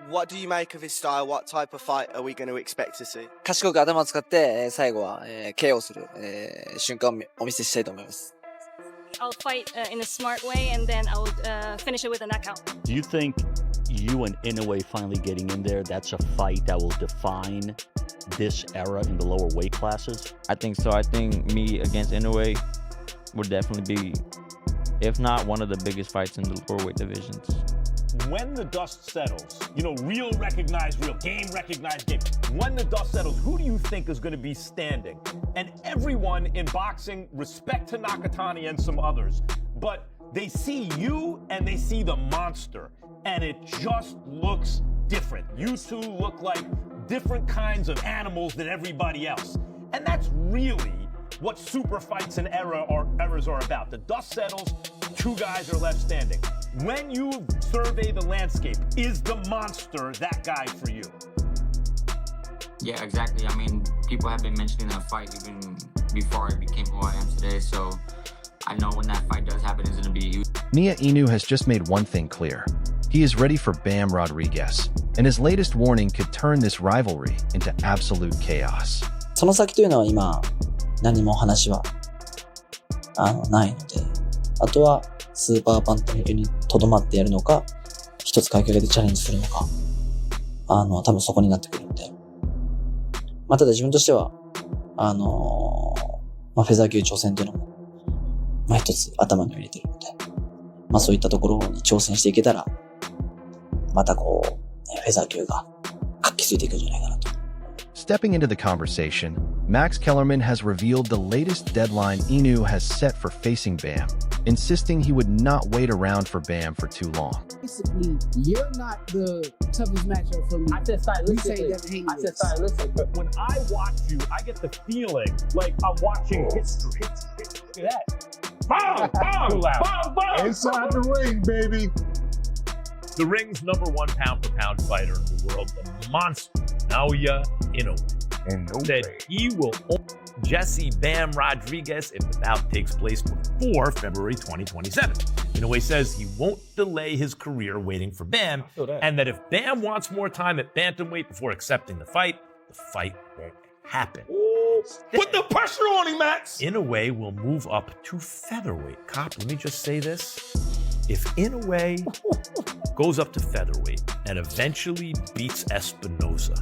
What do you make of his style? What type of fight are we going to expect to see? 賢く頭を使って、最後は、KO する、瞬間をお見せしたいと思います。I'll fight in a smart way and then I'll finish it with a knockout. Do you think you and Inoue finally getting in there, that's a fight that will define this era in the lower weight classes? I think so. I think me against Inoue would definitely be, if not one of the biggest fights in the lower weight divisions. When the dust settles, real recognized real, game recognized game. When the dust settles, who do you think is going to be standing? And everyone in boxing, respect to Nakatani and some others, but they see you and they see the monster, and it just looks different. You two look like different kinds of animals than everybody else. And that's really what super fights and eras are about. The dust settles, two guys are left standing. When you survey the landscape, is the monster that guy for you? Yeah, exactly. I mean, people have been mentioning that fight even before I became who I am today, so I know when that fight does happen, it's going to be huge. Naoya Inoue has just made one thing clear. He is ready for Bam Rodriguez, and his latest warning could turn this rivalry into absolute chaos. その先というのは今、何も話は、ないので、あとは、スーパーバンタム級に留まってやるのか、一つ階級上げてチャレンジするのか、多分そこになってくるので。ただ自分としては、フェザー級挑戦っていうのも、一つ頭に入れてるので、そういったところに挑戦していけたら、またフェザー級が活気づいていくんじゃないかなと。Stepping into the conversation, Max Kellerman has revealed the latest deadline Inoue has set for facing Bam, insisting he would not wait around for Bam for too long. Basically, you're not the toughest matchup for me. I said stylistically. I said stylistically. But when I watch you, I get the feeling like I'm watching history. Look at that. Bang! Bang! Bang! Bang! Inside the ring, baby. The ring's #1 pound-for-pound fighter in the world, the monster, Naoya Inoue, said he will Jesse Bam Rodriguez if the bout takes place before February 2027. Inoue says he won't delay his career waiting for Bam, and that if Bam wants more time at bantamweight before accepting the fight won't happen. Put the pressure on him, Max! Inoue will move up to featherweight. Cop, let me just say this. If Inoue goes up to featherweight and eventually beats Espinoza,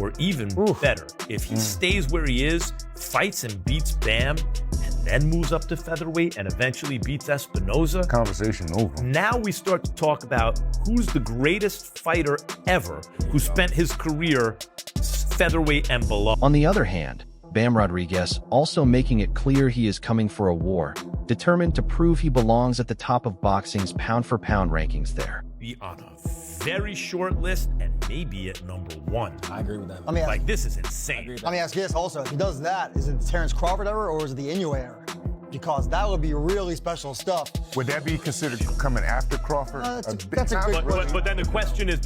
or even better, if he stays where he is, fights and beats Bam, and then moves up to featherweight and eventually beats Espinoza, Conversation over. Now we start to talk about who's the greatest fighter ever who spent his career featherweight and below. On the other hand, Bam Rodriguez also making it clear he is coming for a war, determined to prove he belongs at the top of boxing's pound-for-pound rankings there. Be on a very short list and maybe at #1. I agree with that. I mean, this is insane. Let me ask you this also. If he does that, is it the Terrence Crawford era or is it the Inoue era? Because that would be really special stuff. Would that be considered coming after Crawford? That's a great question. But then the question is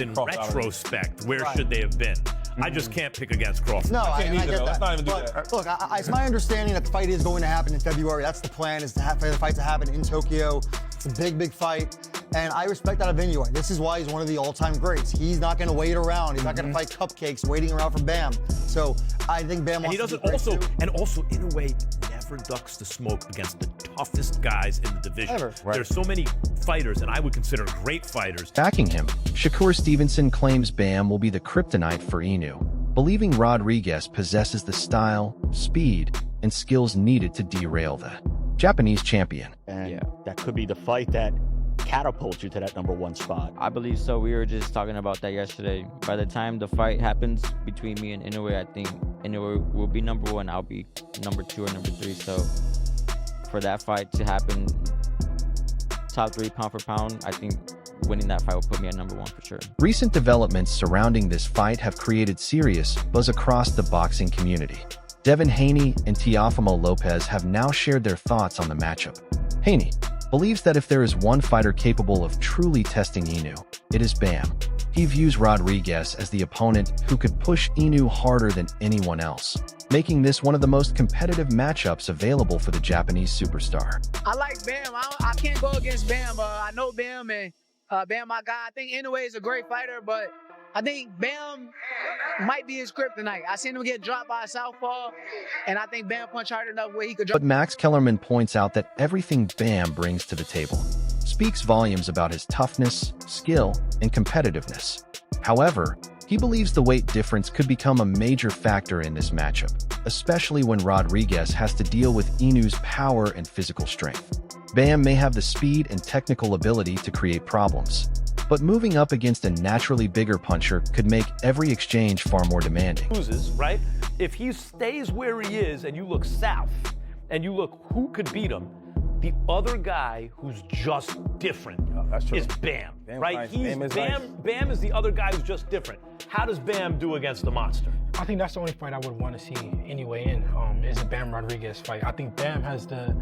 in retrospect, where should they have been? I just can't pick against Crawford. No, I get that. Let's not even do that. Look, it's my understanding that the fight is going to happen in February. That's the plan, is to have the fight to happen in Tokyo. It's a big, big fight. And I respect that of Inoue. This is why he's one of the all-time greats. He's not going to wait around. He's not going to fight cupcakes waiting around for Bam. So I think Bam wants to be great too. And also Inoue never ducks the smoke against the toughest guys in the division. Ever. Right. There's so many fighters, and I would consider great fighters. Backing him, Shakur Stevenson claims Bam will be the kryptonite for Inoue, believing Rodriguez possesses the style, speed, and skills needed to derail the Japanese champion. And that could be the fight that catapults you to that #1 spot. I believe so. We were just talking about that yesterday. By the time the fight happens between me and Inoue, I think Inoue will be #1. I'll be #2 or #3. So for that fight to happen, top 3 pound for pound, I think winning that fight will put me at #1 for sure. Recent developments surrounding this fight have created serious buzz across the boxing community. Devin Haney and Teofimo Lopez have now shared their thoughts on the matchup. Haney believes that if there is one fighter capable of truly testing Inoue, it is Bam. He views Rodriguez as the opponent who could push Inoue harder than anyone else, making this one of the most competitive matchups available for the Japanese superstar. I like Bam. I can't go against Bam. I know Bam, and Bam, my guy. I think Inoue is a great fighter, but I think Bam might be his kryptonite. I seen him get dropped by a southpaw, and I think Bam punch hard enough where he could drop. But Max Kellerman points out that everything Bam brings to the table speaks volumes about his toughness, skill, and competitiveness. However, he believes the weight difference could become a major factor in this matchup, especially when Rodriguez has to deal with Inoue's power and physical strength. Bam may have the speed and technical ability to create problems, but moving up against a naturally bigger puncher could make every exchange far more demanding. Loses, right? If he stays where he is and you look south and you look who could beat him, the other guy who's just different is Bam, right? Bam is the other guy who's just different. How does Bam do against the monster? I think that's the only fight I would want to see anyway in is a Bam Rodriguez fight. I think Bam has the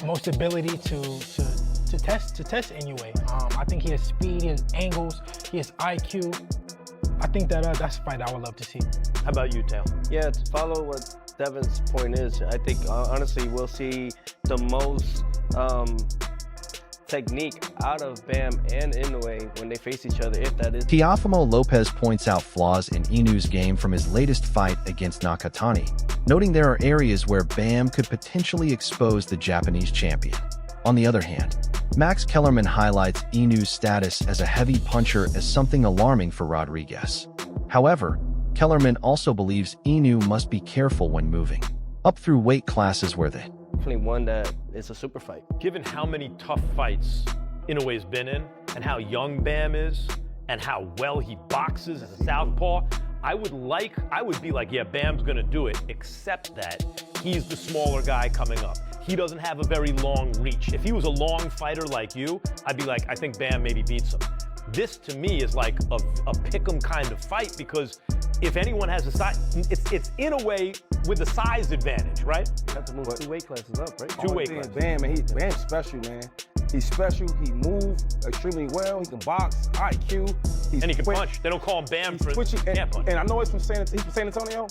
most ability to test Inoue. I think he has speed, he has angles, he has IQ. I think that's a fight I would love to see. How about you, Tail? Yeah, to follow what Devin's point is, I think honestly we'll see the most technique out of Bam and Inoue when they face each other, if that is. Teofimo Lopez points out flaws in Inoue's game from his latest fight against Nakatani, noting there are areas where Bam could potentially expose the Japanese champion. On the other hand, Max Kellerman highlights Inoue's status as a heavy puncher as something alarming for Rodriguez. However, Kellerman also believes Inoue must be careful when moving up through weight classes where they Definitely one that is a super fight. Given how many tough fights Inoue's been in, and how young Bam is, and how well he boxes as a southpaw, I would be like, yeah, Bam's gonna do it, except that he's the smaller guy coming up. He doesn't have a very long reach. If he was a long fighter like you, I'd be like, I think Bam maybe beats him. This, to me, is like a pick'em kind of fight, because if anyone has a size, it's in a way with a size advantage, right? You have to move 2 weight classes up, right? Two weight classes. Bam, man, Bam's special, man. He's special. He moves extremely well. He can box, IQ. And he can punch. They don't call him Bam for twitchy. Can't punch. And I know he's from San Antonio.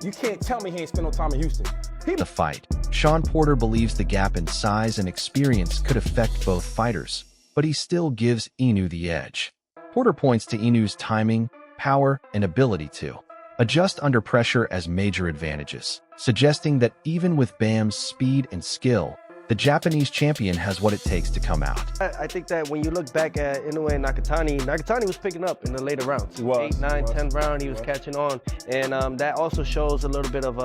You can't tell me he ain't spent no time in Houston. In the fight, Sean Porter believes the gap in size and experience could affect both fighters, but he still gives Inoue the edge. Porter points to Inoue's timing, power, and ability to adjust under pressure as major advantages, suggesting that even with Bam's speed and skill, the Japanese champion has what it takes to come out. I think that when you look back at Inoue and Nakatani was picking up in the later rounds. 8, 9, 10 round, he was catching on. And that also shows a little bit of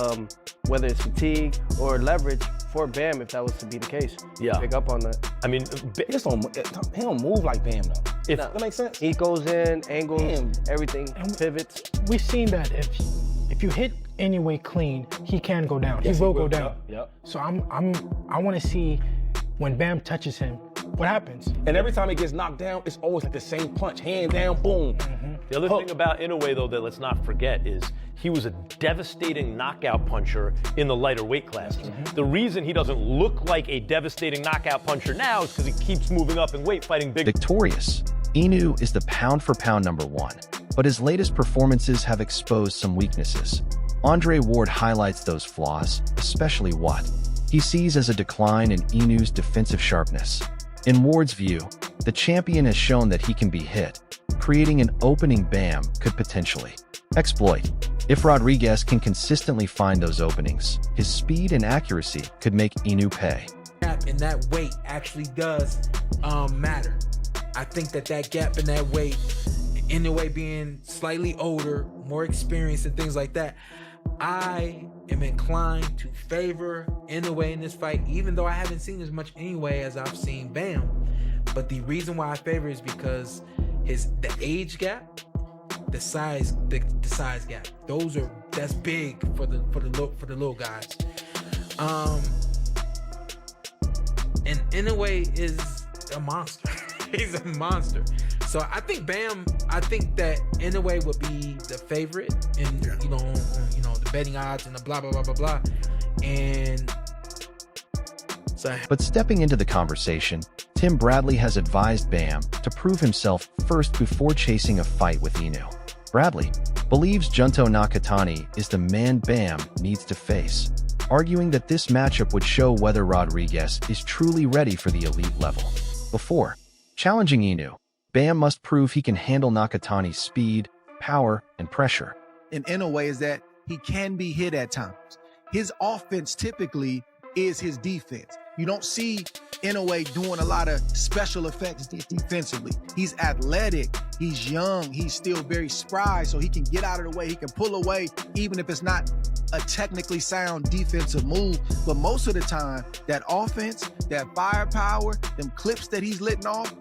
whether it's fatigue or leverage for Bam, if that was to be the case. Yeah. Pick up on that. I mean, he don't move like Bam, though. If that makes sense? He goes in, angles, everything, pivots. We've seen that if you hit Inoue clean, he can go down. Yes, he will go down. Yep. So I want to see when Bam touches him, what happens. And every time he gets knocked down, it's always like the same punch. Hand down, boom. The other thing about Inoue, though, that let's not forget is he was a devastating knockout puncher in the lighter weight classes. The reason he doesn't look like a devastating knockout puncher now is because he keeps moving up in weight, fighting big. Victorious, Inoue is the pound-for-pound #1, but his latest performances have exposed some weaknesses. Andre Ward highlights those flaws, especially what he sees as a decline in Inoue's defensive sharpness. In Ward's view, the champion has shown that he can be hit, creating an opening Bam could potentially exploit. If Rodriguez can consistently find those openings, his speed and accuracy could make Inoue pay. And that weight actually does matter. I think that gap in that weight, Inoue being slightly older, more experienced and things like that, I am inclined to favor Inoue in this fight, even though I haven't seen as much Inoue as I've seen Bam. But the reason why I favor is because the age gap, the size gap. That's big for the little guys. And Inoue is a monster. He's a monster. So I think that Inoue would be the favorite in the betting odds and the blah blah blah blah blah. And so, but stepping into the conversation, Tim Bradley has advised Bam to prove himself first before chasing a fight with Inoue. Bradley believes Junto Nakatani is the man Bam needs to face, arguing that this matchup would show whether Rodriguez is truly ready for the elite level. Before Challenging Inoue, Bam must prove he can handle Nakatani's speed, power, and pressure. In Inoue is that he can be hit at times. His offense typically is his defense. You don't see Inoue doing a lot of special effects defensively. He's athletic, he's young, he's still very spry, so he can get out of the way, he can pull away, even if it's not a technically sound defensive move. But most of the time, that offense, that firepower, them clips that he's letting off,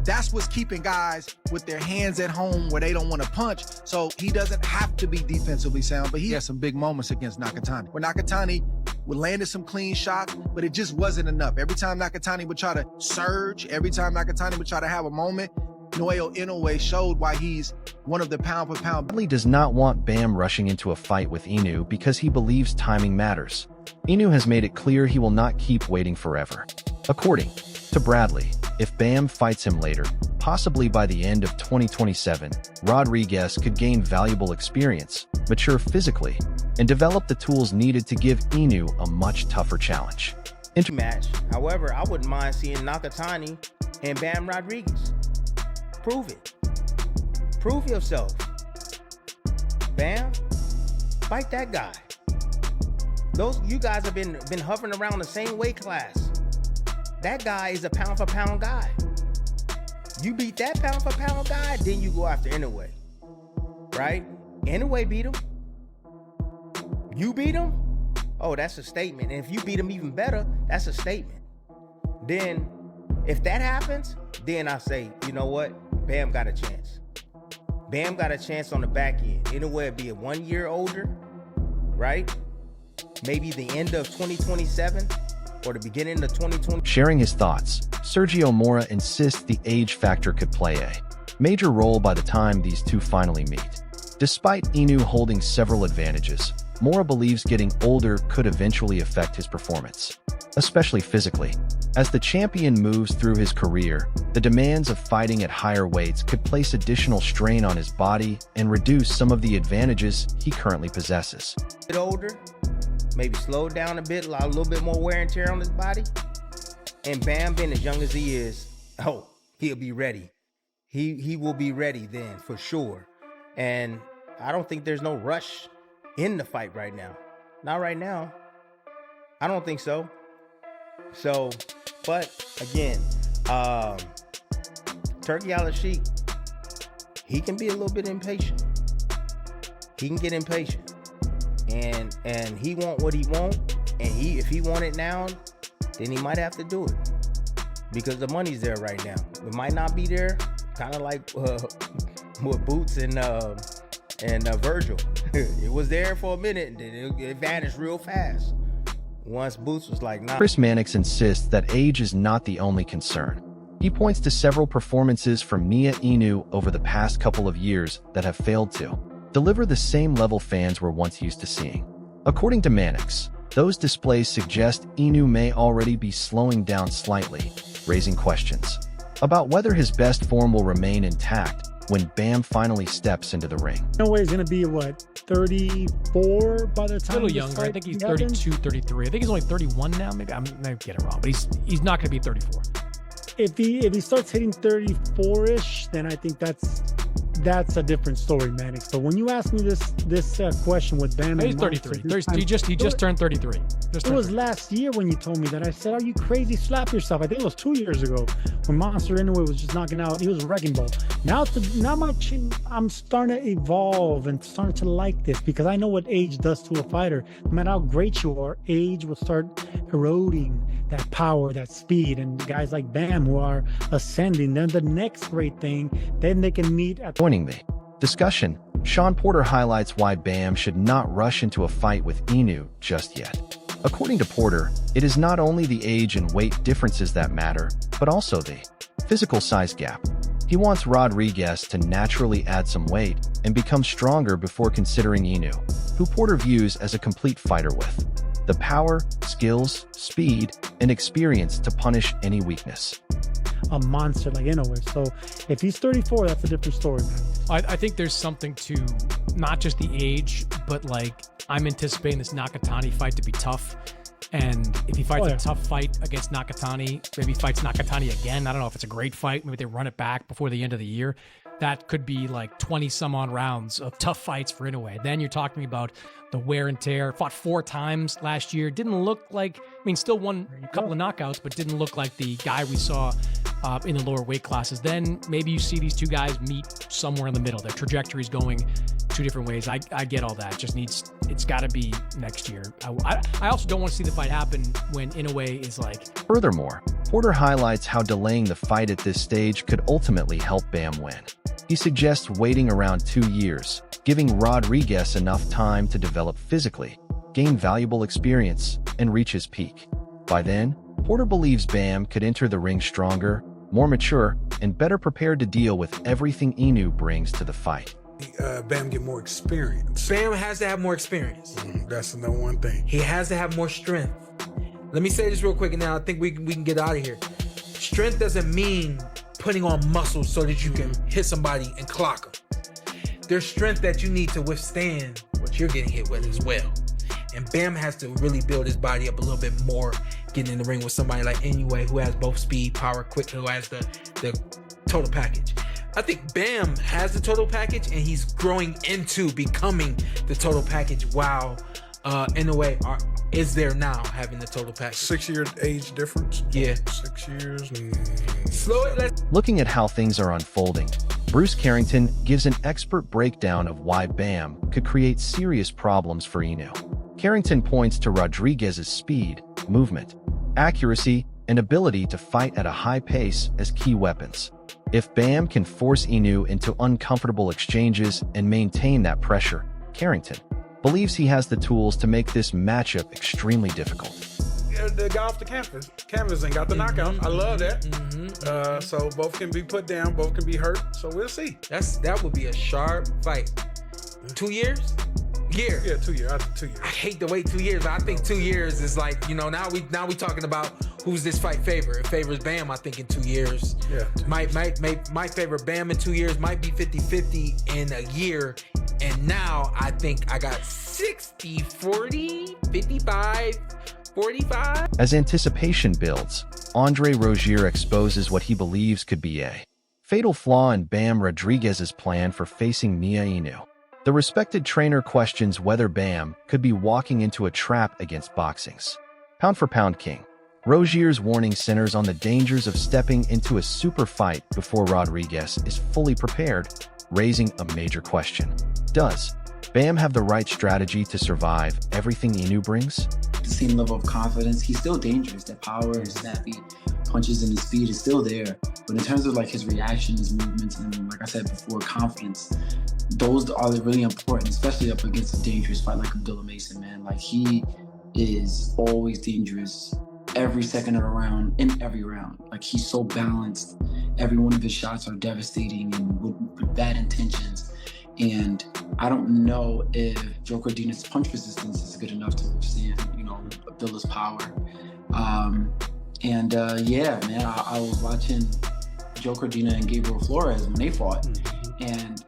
that's what's keeping guys with their hands at home where they don't want to punch. So he doesn't have to be defensively sound, but he has some big moments against Nakatani, where Nakatani would landed some clean shots, but it just wasn't enough. Every time Nakatani would try to surge, every time Nakatani would try to have a moment, Naoya Inoue showed why he's one of the pound-for-pound. Bradley does not want Bam rushing into a fight with Inoue because he believes timing matters. Inoue has made it clear he will not keep waiting forever. According to Bradley, if Bam fights him later, possibly by the end of 2027, Rodriguez could gain valuable experience, mature physically, and develop the tools needed to give Inoue a much tougher challenge. Match. However, I wouldn't mind seeing Nakatani and Bam Rodriguez. Prove it. Prove yourself. Bam, fight that guy. You guys have been hovering around the same weight class. That guy is a pound for pound guy. You beat that pound for pound guy, then you go after Inoue. Right? Inoue beat him. You beat him? Oh, that's a statement. And if you beat him even better, that's a statement. Then, if that happens, then I say, you know what? Bam got a chance. Bam got a chance on the back end. Inoue will be 1 year older, right? Maybe the end of 2027 or the beginning of 2020. Sharing his thoughts, Sergio Mora insists the age factor could play a major role by the time these two finally meet. Despite Inoue holding several advantages, Mora believes getting older could eventually affect his performance, especially physically. As the champion moves through his career, the demands of fighting at higher weights could place additional strain on his body and reduce some of the advantages he currently possesses. Get older, maybe slow down a bit, allow a little bit more wear and tear on his body. And Bam, being as young as he is, oh, he'll be ready. He will be ready then, for sure. And I don't think there's no rush in the fight right now. Not right now. I don't think so. So, but again, Turkey Al-Sheikh, he can be a little bit impatient. He can get impatient. And he want what he want. And if he want it now, then he might have to do it. Because the money's there right now. It might not be there, kind of like with Boots and Virgil. It was there for a minute, and then it vanished real fast. Once Boots was like, nah. Chris Mannix insists that age is not the only concern. He points to several performances from Naoya Inoue over the past couple of years that have failed to deliver the same level fans were once used to seeing. According to Mannix, those displays suggest Inoue may already be slowing down slightly, raising questions about whether his best form will remain intact when Bam finally steps into the ring. Inoue is going to be, what, 34 by the time? A little younger. I think he's 32, 33. I think he's only 31 now. Maybe I might get it wrong, but he's not going to be 34. If he starts hitting 34-ish, then I think that's a different story, Mannix. But when you ask me this question with Bam, he's 33. He just turned 33. It was last year when you told me that. I said, "Are you crazy? Slap yourself." I think it was 2 years ago when Monster Inoue was just knocking out. He was a wrecking ball. Now I'm starting to evolve and starting to like this because I know what age does to a fighter. No matter how great you are, age will start eroding that power, that speed. And guys like Bam who are ascending, then the next great thing, then they can meet at. Joining the discussion, Sean Porter highlights why Bam should not rush into a fight with Inoue just yet. According to Porter, it is not only the age and weight differences that matter, but also the physical size gap. He wants Rodriguez to naturally add some weight and become stronger before considering Inoue, who Porter views as a complete fighter with the power, skills, speed, and experience to punish any weakness. A monster like Inoue. So if he's 34, that's a different story, man. I think there's something to not just the age, but like I'm anticipating this Nakatani fight to be tough. And if he fights a tough fight against Nakatani, maybe he fights Nakatani again. I don't know if it's a great fight. Maybe they run it back before the end of the year. That could be like 20 some odd rounds of tough fights for Inoue. Then you're talking about the wear and tear. Fought 4 times last year. Didn't look like, still won a couple of knockouts, but didn't look like the guy we saw in the lower weight classes. Then maybe you see these two guys meet somewhere in the middle. Their trajectory's going 2 different ways. I get all that. It's got to be next year. I also don't want to see the fight happen when Inoue is like. Furthermore, Porter highlights how delaying the fight at this stage could ultimately help Bam win. He suggests waiting around 2 years, giving Rodriguez enough time to develop physically, gain valuable experience, and reach his peak. By then, Porter believes Bam could enter the ring stronger, more mature, and better prepared to deal with everything Inoue brings to the fight. Bam get more experience. Bam has to have more experience. That's the number one thing. He has to have more strength. Let me say this real quick, and now I think we can get out of here. Strength doesn't mean putting on muscles so that you can hit somebody and clock them. There's strength that you need to withstand what you're getting hit with as well. And Bam has to really build his body up a little bit more, getting in the ring with somebody like Inoue, who has both speed, power, quick, who has the total package. I think Bam has the total package, and he's growing into becoming the total package while Inoue is there now having the total package. 6-year age difference? Yeah. 6 years. Slow it. Looking at how things are unfolding, Bruce Carrington gives an expert breakdown of why Bam could create serious problems for Inoue. Carrington points to Rodriguez's speed, movement, accuracy, and ability to fight at a high pace as key weapons. If Bam can force Inoue into uncomfortable exchanges and maintain that pressure, Carrington believes he has the tools to make this matchup extremely difficult. The guy off the canvas and got the knockout. I love that. So both can be put down, both can be hurt. So we'll see. That would be a sharp fight. 2 years? Year. Yeah, 2 years. After 2 years. I hate to wait 2 years. I think 2 years is like, now we talking about who's this fight favor. It favors Bam, I think, in 2 years. Yeah. Might favor Bam in 2 years, might be 50-50 in a year. And now I think I got 60-40, 55-45. As anticipation builds, Andre Rozier exposes what he believes could be a fatal flaw in Bam Rodriguez's plan for facing Naoya Inoue. The respected trainer questions whether Bam could be walking into a trap against boxing's pound-for-pound king. Rozier's warning centers on the dangers of stepping into a super fight before Rodriguez is fully prepared, raising a major question. Does Bam have the right strategy to survive everything Inoue brings? The same level of confidence, he's still dangerous. That power, his snappy punches, and his speed is still there. But in terms of like his reaction, his movements, and like I said before, confidence, those are really important, especially up against a dangerous fight like Abdullah Mason, man. Like, he is always dangerous every second of the round, in every round. Like, he's so balanced. Every one of his shots are devastating and with bad intentions. And I don't know if Joe Cordina's punch resistance is good enough to withstand, Abdullah's power. Yeah, man, I was watching Joe Cordina and Gabriel Flores when they fought, and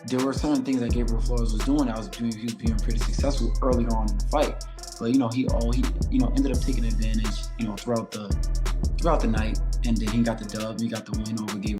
there were certain things that Gabriel Flores was doing that he was being pretty successful earlier on in the fight. But he ended up taking advantage, throughout the night, and then he got the dub. He got the win over Gabriel